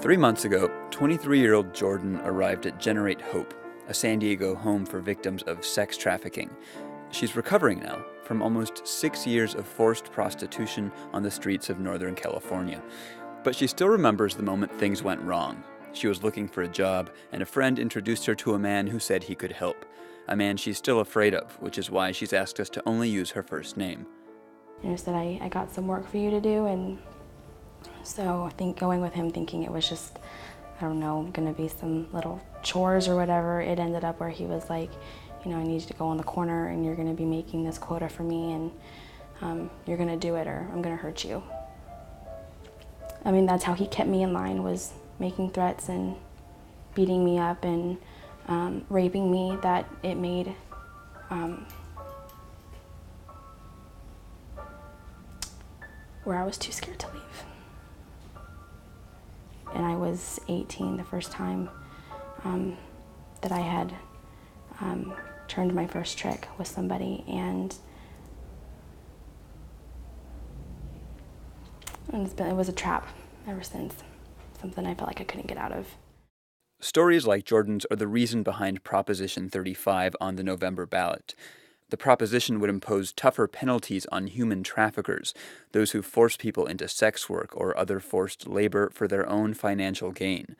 3 months ago, 23-year-old Jordan arrived at Generate Hope, a San Diego home for victims of sex trafficking. She's recovering now from almost 6 years of forced prostitution on the streets of Northern California. But she still remembers the moment things went wrong. She was looking for a job, and a friend introduced her to a man who said he could help. A man she's still afraid of, which is why she's asked us to only use her first name. He said, I got some work for you to do, and so I think going with him thinking it was just, I don't know, gonna be some little chores or whatever, it ended up where he was like, I need you to go in the corner and you're gonna be making this quota for me, and you're gonna do it or I'm gonna hurt you. I mean, that's how he kept me in line, was making threats and beating me up and raping me, that it made where I was too scared to leave. And I was 18 the first time that I had turned my first trick with somebody, and it was a trap ever since, something I felt like I couldn't get out of. Stories like Jordan's are the reason behind Proposition 35 on the November ballot. The proposition would impose tougher penalties on human traffickers, those who force people into sex work or other forced labor for their own financial gain.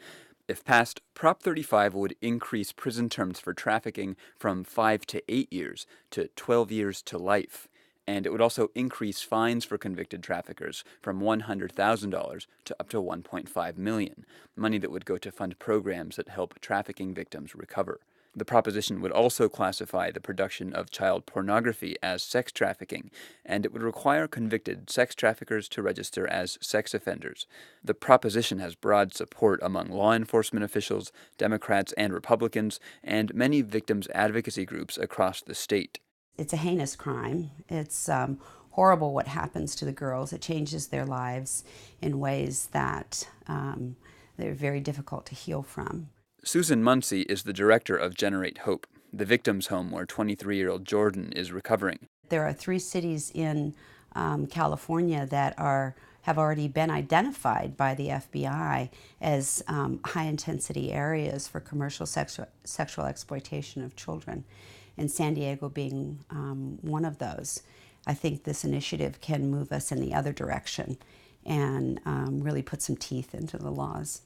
If passed, Prop 35 would increase prison terms for trafficking from 5 to 8 years to 12 years to life. And it would also increase fines for convicted traffickers from $100,000 to up to $1.5 million, money that would go to fund programs that help trafficking victims recover. The proposition would also classify the production of child pornography as sex trafficking, and it would require convicted sex traffickers to register as sex offenders. The proposition has broad support among law enforcement officials, Democrats and Republicans, and many victims' advocacy groups across the state. It's a heinous crime. It's horrible what happens to the girls. It changes their lives in ways that they're very difficult to heal from. Susan Muncy is the director of Generate Hope, the victims' home where 23-year-old Jordan is recovering. There are 3 cities in California that have already been identified by the FBI as high-intensity areas for commercial sexual exploitation of children, and San Diego being one of those. I think this initiative can move us in the other direction and really put some teeth into the laws.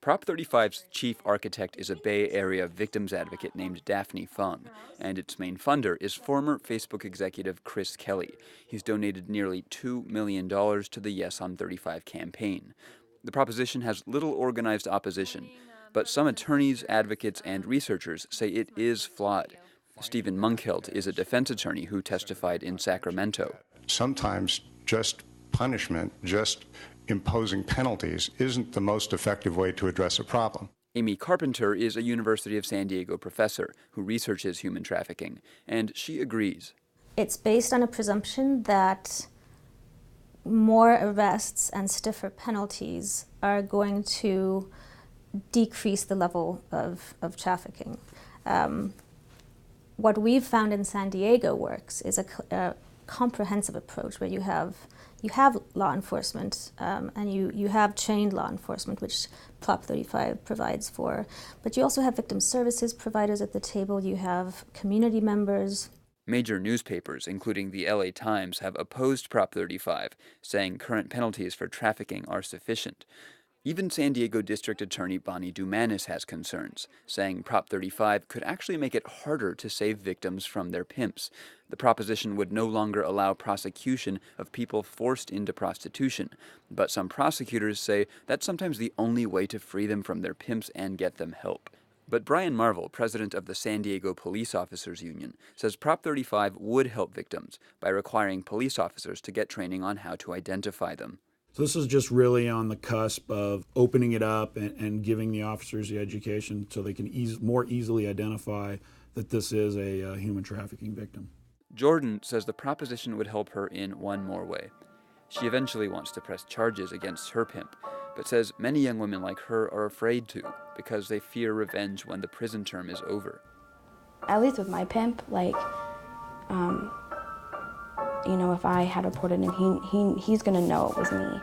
Prop 35's chief architect is a Bay Area victims advocate named Daphne Fung, and its main funder is former Facebook executive Chris Kelly. He's donated nearly $2 million to the Yes on 35 campaign. The proposition has little organized opposition, but some attorneys, advocates, and researchers say it is flawed. Stephen Munkelt is a defense attorney who testified in Sacramento. Sometimes just punishment, just imposing penalties, isn't the most effective way to address a problem. Amy Carpenter is a University of San Diego professor who researches human trafficking, and she agrees. It's based on a presumption that more arrests and stiffer penalties are going to decrease the level of trafficking. What we've found in San Diego works is a comprehensive approach where you have law enforcement and you have trained law enforcement, which Prop 35 provides for, but you also have victim services providers at the table, you have community members. Major newspapers, including the LA Times, have opposed Prop 35, saying current penalties for trafficking are sufficient. Even San Diego District Attorney Bonnie Dumanis has concerns, saying Prop 35 could actually make it harder to save victims from their pimps. The proposition would no longer allow prosecution of people forced into prostitution, but some prosecutors say that's sometimes the only way to free them from their pimps and get them help. But Brian Marvel, president of the San Diego Police Officers Union, says Prop 35 would help victims by requiring police officers to get training on how to identify them. So this is just really on the cusp of opening it up and giving the officers the education so they can more easily identify that this is a human trafficking victim. Jordan says the proposition would help her in one more way. She eventually wants to press charges against her pimp, but says many young women like her are afraid to because they fear revenge when the prison term is over. At least with my pimp, if I had reported him, he's gonna know it was me.